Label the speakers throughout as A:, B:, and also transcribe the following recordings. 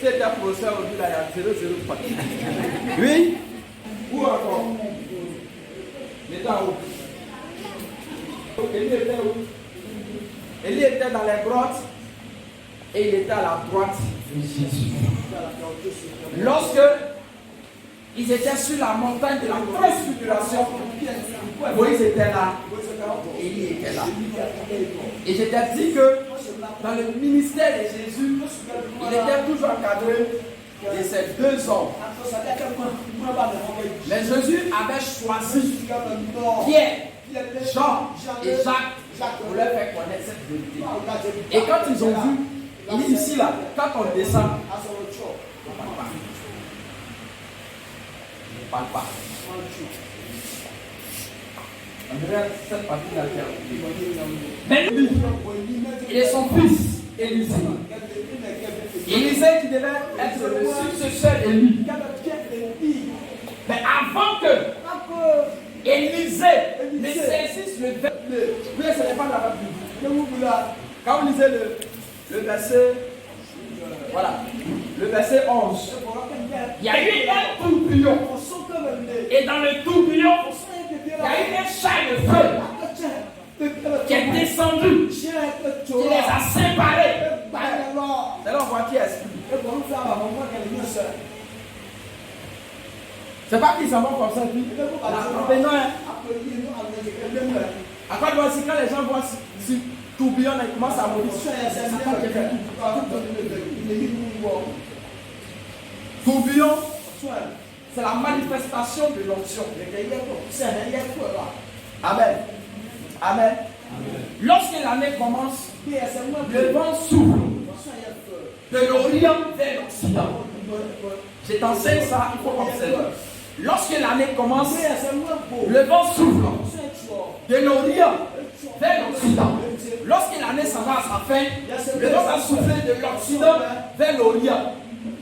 A: C'est un professeur aujourd'hui, là, il y a 0,0 pas. Oui? Où encore? Il était où? Élie était où? Élie était dans les grottes et il était à la droite de Jésus. Lorsque ils étaient sur la montagne de la transfiguration, Moïse était là, Élie était là. Et je t'ai dit que dans le ministère de Jésus, il était toujours encadré de ces deux hommes. Mais Jésus avait choisi Pierre, Jean et Jacques pour leur faire connaître cette vérité. Et quand ils ont vu, il dit ici là, quand on descend, on ne parle pas. On dirait cette partie là. Mais lui, il est son fils, Élisée. Élisée qui devait être le successeur d'Élie. Mais avant que Élisée ne saisisse le verset, oui, ce n'est pas la Bible. Quand vous lisez le verset, voilà, le verset 11, il y a eu un tourbillon. Et dans le tourbillon, il y a eu un char de feu qui est descendu, qui les a séparés. C'est là on voit qui est-ce. C'est pas qu'ils s'en vont comme ça, puis après, voici quand les gens voient ce tourbillon, ils commencent à mourir. Tourbillon, c'est la manifestation de l'onction. Amen. Amen. Lorsque l'année commence, le vent souffle de l'Orient vers l'Occident. Je t'enseigne ça, il faut observer. Lorsque l'année commence, le vent souffle de l'Orient vers l'Occident. Lorsque l'année s'en va à sa fin, le vent va souffler de l'Occident vers l'Orient.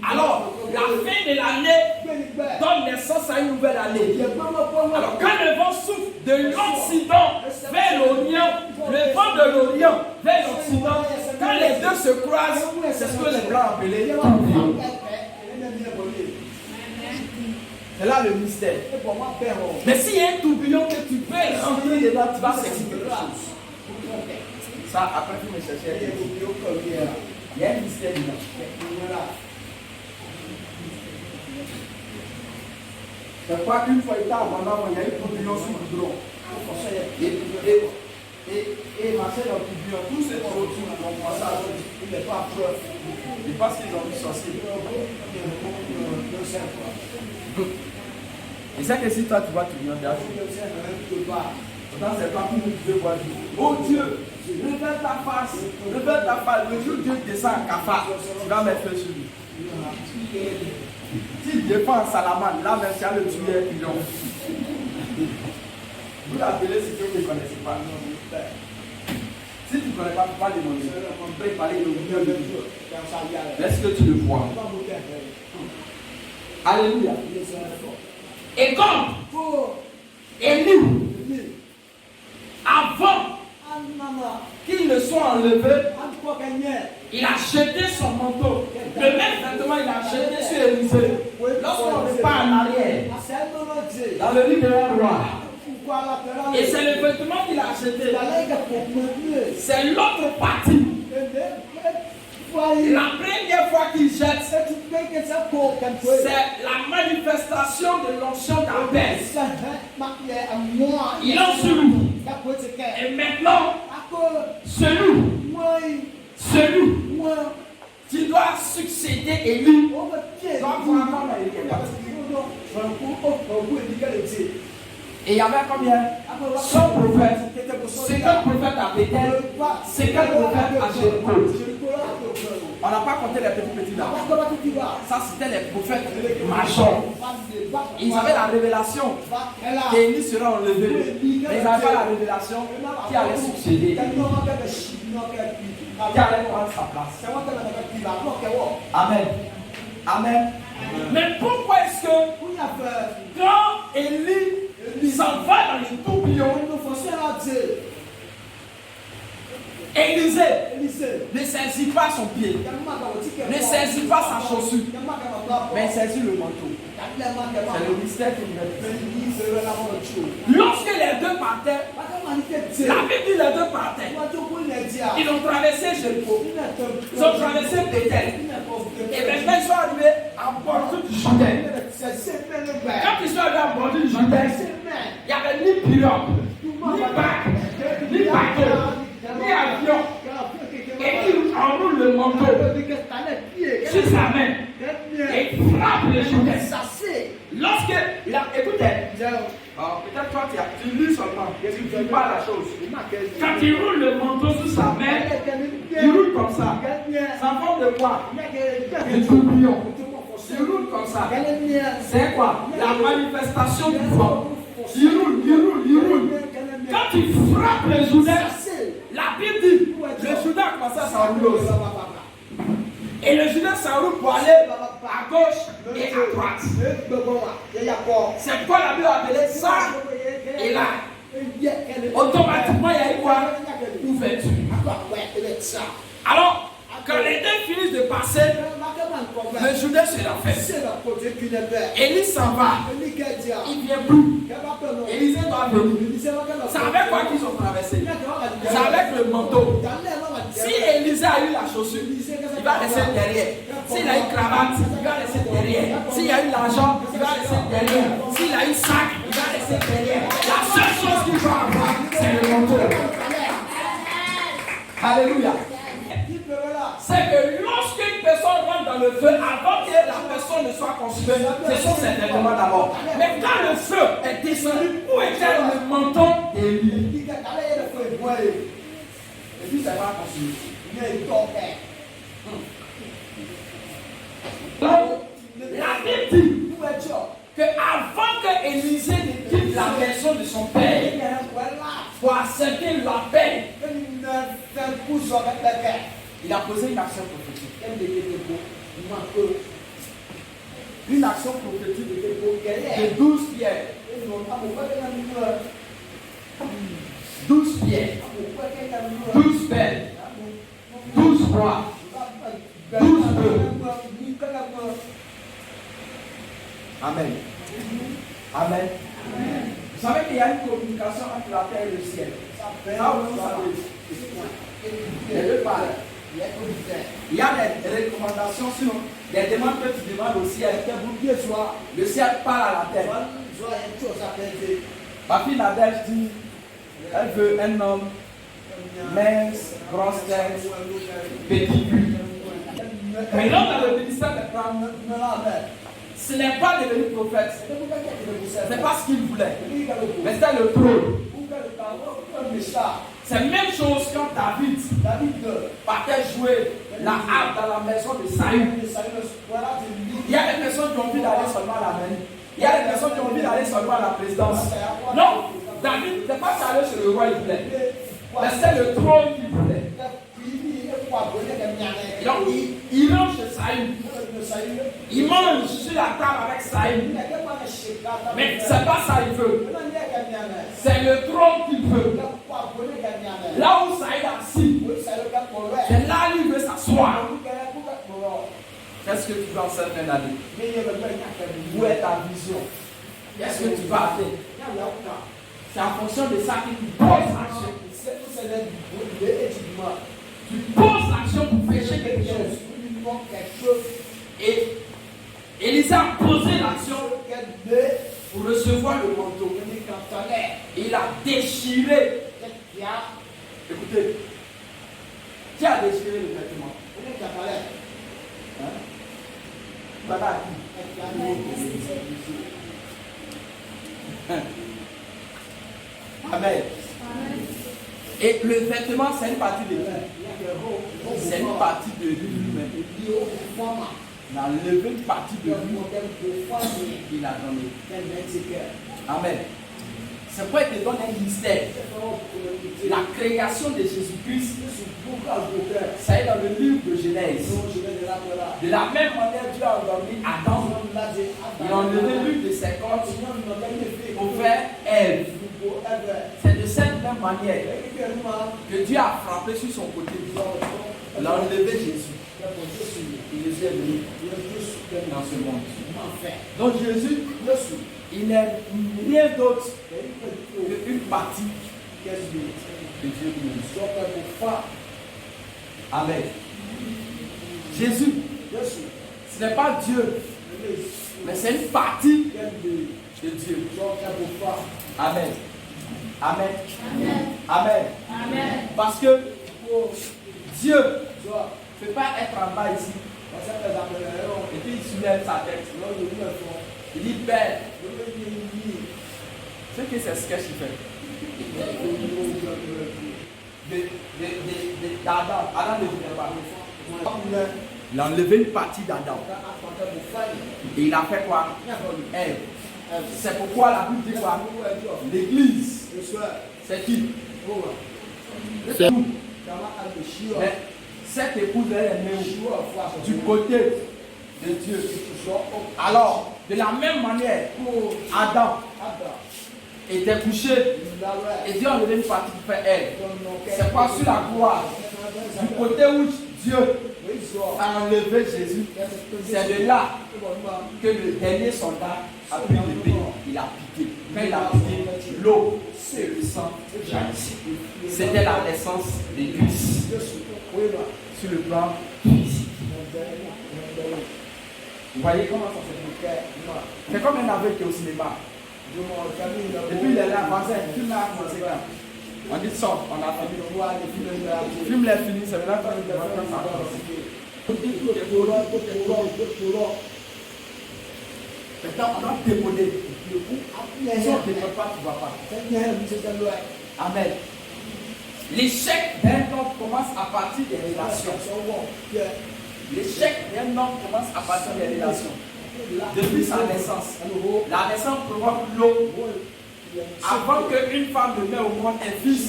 A: Alors, la fin de l'année donne naissance à une nouvelle année. Alors, quand le vent souffle de l'Occident vers l'Orient, le vent de l'Orient vers l'Occident, quand les deux se croisent, c'est ce que les Blancs appelaient tourbillon. C'est là le mystère. Mais s'il y a un tourbillon que tu peux rentrer dedans, tu vas s'exciter quelque chose. Ça, après, tu me cherches. Il y a un mystère dedans. Je crois qu'une fois il était abandonné, il y a eu un tourbillon sur le goudron. Et marcher dans le tourbillon, tous ces gens autour ont pensé à eux. Il n'est pas preuve. Et parce qu'ils ont vu sorcier. Et c'est que si toi tu vois tourbillon, pourtant c'est pas pour nous qui devons voir Dieu. Oh Dieu, révèle ta face. Révèle ta face. Le jour où Dieu descend à Cafard, tu vas mettre feu sur lui. S'il défend Salamane, là même si le tuer pilon. Vous l'appelez si vous ne connaissez pas. Si tu ne connais pas, tu ne peux pas demander. On peut parler de Dieu. Est-ce que tu le vois? Alléluia. Et comme Élie, avant qu'il ne soit enlevé, il a jeté son manteau. Le même vêtement, il a jeté sur Élisée. Lorsqu'on repart en arrière, dans le livre de la roi, et c'est le vêtement qu'il a jeté. C'est l'autre partie. La première fois qu'il jette, c'est la manifestation de l'onction d'Abel. Il en sur lui. Et maintenant, celui qui doit succéder Élie doit voir comment Élie. Et il y avait combien? 100 prophètes. 50 prophètes à Bethel, 50 prophètes à Jéricho. On n'a pas compté les petits là. Ça c'était les prophètes majeurs. Ils avaient la révélation qu'Élie sera enlevé. Mais ils n'avaient pas la révélation qui allait succéder. Qui allait prendre sa place. Amen. Amen. Mais pourquoi est-ce que quand Élie s'en va dans les tourbillons, Élisée ne saisit pas son pied, ne saisit pas sa chaussure, mais il saisit le manteau. C'est le mystère qui nous dit. Lorsque les deux partaient, la Bible dit les deux partaient. Ils ont traversé Jéricho, ils ont traversé Bethel. Et maintenant ils sont arrivés à bord du Jourdain. Quand ils sont arrivés à bord du Jourdain, il n'y avait ni pirogue, ni bac, ni bateau, ni avion. Et il enroule le manteau sur sa main et frappe le Jourdain. Lorsque il a écouté, peut-être toi tu lis seulement, tu ne dis pas la chose. Quand il roule le manteau sur sa main, il roule comme ça. Ça forme de quoi? De tourbillon. Il roule comme ça. C'est quoi? La manifestation du vent. Il roule. Quand il frappe le Jourdain, la Bible dit, le Jourdain a commencé à s'enrouler. Et le Jourdain s'enroule pour aller à gauche et à droite. C'est pourquoi la Bible a appelé ça et là. Automatiquement, il y a eu quoi? Ouverture. Alors, quand les deux finissent de passer, le Jourdain se la fait. Élie s'en va. Il vient plus. Élisée doit venir. C'est avec quoi qu'ils ont traversé? C'est avec le manteau. Si Élisée a eu la chaussure, il va rester derrière. S'il a une cravate, il va rester derrière. S'il a eu l'argent, il va rester derrière. S'il a eu sac, il va rester derrière. La seule chose qu'il va avoir, c'est le manteau. Alléluia. C'est que lorsqu'une personne rentre dans le feu, avant que la personne ne soit consumée, ce sont certainement d'abord. Mais quand le feu est descendu, où était le menton d'Élie? Et puis ça va consumé. Donc, la Bible dit que avant que Élisée ne quitte la maison de son père pour accepter la paix, il a posé une action prophétique. Une action prophétique de 12 pierres. 12 pierres. 12 belles. 12 rois. 12 bœufs. Amen. Amen. Vous savez qu'il y a une communication entre la terre et le ciel. Ça, vous savez. Les deux parlent. Il y a des recommandations sur des demandes que tu demandes au ciel. Le ciel parle à la terre. Ma fille Nadège dit elle veut un homme mince, grosse tête, petit cul. Mais l'homme dans le ministère des femmes, ce n'est pas devenu prophète. Ce n'est pas ce qu'il voulait. Mais c'est le trône. C'est la même chose quand David partait jouer la harpe dans la maison de Saül. Il y a des personnes qui ont envie d'aller seulement à la mairie. Il y a des personnes qui ont envie d'aller seulement à la présidence. Non, David n'est pas allé chez le roi, il voulait. Mais c'est le trône qu'il voulait. Donc il rentre chez Saül. Il mange sur la table avec Saül. Mais c'est pas ça qu'il veut. C'est le trône qu'il veut. Là où Saül est assis, c'est là où il veut s'asseoir. Qu'est-ce que tu vas en cette fin d'année? Où est ta vision? Qu'est-ce que tu vas faire? C'est en fonction de ça que tu poses l'action. Tu poses l'action pour pécher quelque chose. Et Élisée a posé l'action pour recevoir le manteau. Il a déchiré. Écoutez, qui a déchiré le vêtement? Amen. Et le vêtement, c'est une partie de lui. C'est une partie de lui-même. Il a levé une partie de lui. Il a donné. Amen. C'est pourquoi il te donne un mystère. La création de Jésus-Christ, ça est dans le livre de Genèse. De la même manière, Dieu a endormi Adam. Il a enlevé l'une de ses cordes pour faire Ève. C'est de cette même même manière que Dieu a frappé sur son côté, il a enlevé Jésus. Et Jésus est venu dans ce monde. Donc Jésus, il n'est rien d'autre qu'une partie de Dieu qui nous. Amen. Jésus, ce n'est pas Dieu, mais c'est une partie de Dieu. Amen. Amen. Amen. Amen. Parce que Dieu ne peut pas être en bas ici. Et puis il soulève sa tête. Il dit Père. C'est que c'est ce que je fais. D'Adam. Adam ne voulait pas. Il a enlevé une partie d'Adam. Et il a fait quoi? Ève. C'est pourquoi la Bible dit quoi? L'église. C'est qui? C'est nous. Mais cette épouse, elle est née du côté de Dieu. Alors, de la même manière, Adam était couché et Dieu a enlevé une partie qui fait elle. C'est pas sur la croix, du côté où Dieu a enlevé Jésus. C'est de là que le dernier soldat a pris l'épée, il a piqué. Quand il a piqué, l'eau et le sang jaillissent. C'était la naissance des Christ sur le plan physique. Vous voyez comment ça se fait? C'est comme un aveugle qui est au cinéma. Et puis il est là, film là, on dit sort, on a fini. Le film est fini, c'est là qu'on dit maintenant, on a démodé. Si on ne démode pas, tu ne vas pas. Amen. L'échec d'un homme commence à partir des relations. L'échec d'un homme commence à partir des relations. Depuis sa naissance. La naissance provoque l'eau. Avant qu'une femme ne mette au monde un fils,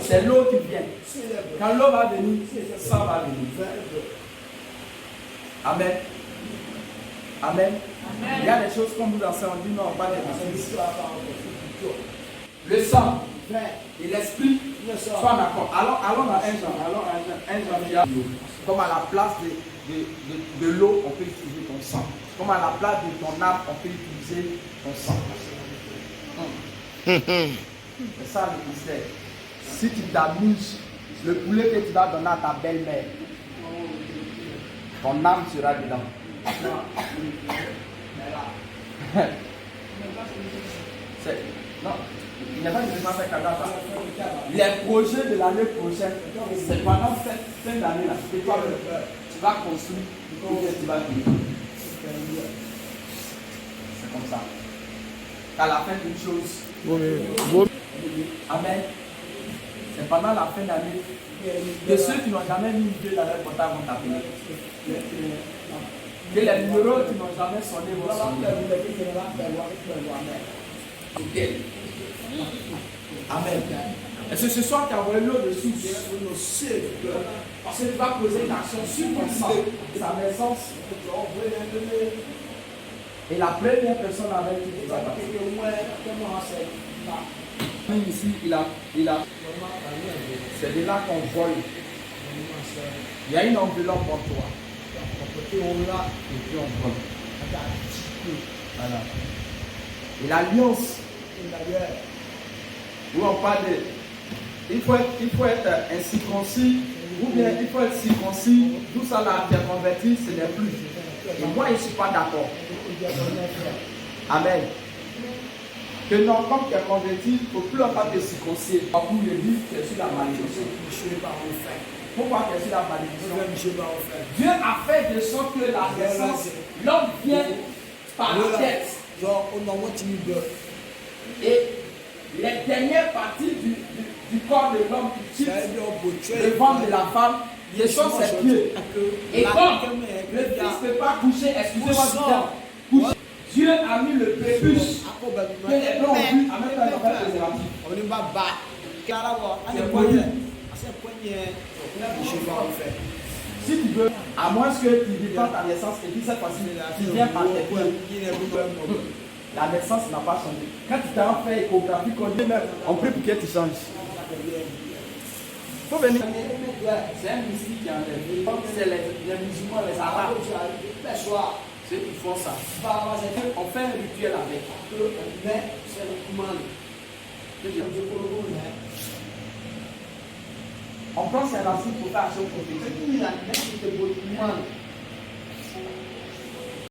A: c'est l'eau qui vient. Quand l'eau va venir, le sang va venir. Amen. Amen. Il y a des choses comme nous enseignons, on dit non, pas des choses. Le sang et l'esprit sont d'accord. Allons dans un genre, comme à la place de l'eau, on peut utiliser ton sang. Comme à la place de ton âme, on peut utiliser ton sang. C'est ça le mystère. Si tu t'amuses, le poulet que tu vas donner à ta belle-mère, ton âme sera dedans. Non, il n'y a pas de faire cadavre. Les projets de l'année prochaine, c'est pendant cette fin d'année-là que toi, tu vas construire ou bien tu vas vivre. C'est comme ça. Qu'à la fin d'une chose, amen. C'est pendant la fin d'année que ceux qui n'ont jamais mis une Dieu dans leur portable vont t'appeler. Que les numéros qui n'ont jamais sonné vont sonner. Amen. Et c'est ce soir tu as envoyé l'eau de source. Parce que tu vas poser une action sur ton sang, sa naissance. Et la première personne avec qui tu vas passer. Ici, il a. C'est de là qu'on vole. Il y a une enveloppe pour toi. Et puis on vole. Voilà. Et l'alliance, où on parle de. Il faut être incirconcis, ou bien il faut être circoncis. Tout ça là, tu es converti, ce n'est plus. Et moi, je ne suis pas d'accord. Amen. Que non, comme tu es converti, il ne faut plus encore te circoncire. Pour le dire, tu es sur la malédiction. Pourquoi tu es sur la malédiction? Dieu a fait de sorte que la naissance, l'homme vient par la tête. Et les dernières parties du corps de l'homme qui quitte le ventre de la femme, ce sont ses pieds. Et comme le fils ne peut pas coucher, excusez-moi du terme, Dieu a mis le prépuce que les blancs ont vu en même temps qu'ils ont fait préservatif. Si tu veux, à moins que tu détends ta naissance et puis cette fois-ci, tu viens par tes pieds. La naissance n'a pas changé. Quand tu t'as fait échographie, on prie pour que tu changes. faut venir. C'est un mystique qui enlève. C'est les musulmans, les arabes. Ceux qui font ça. On fait un rituel avec. On prend ses racines pour faire action prophétique.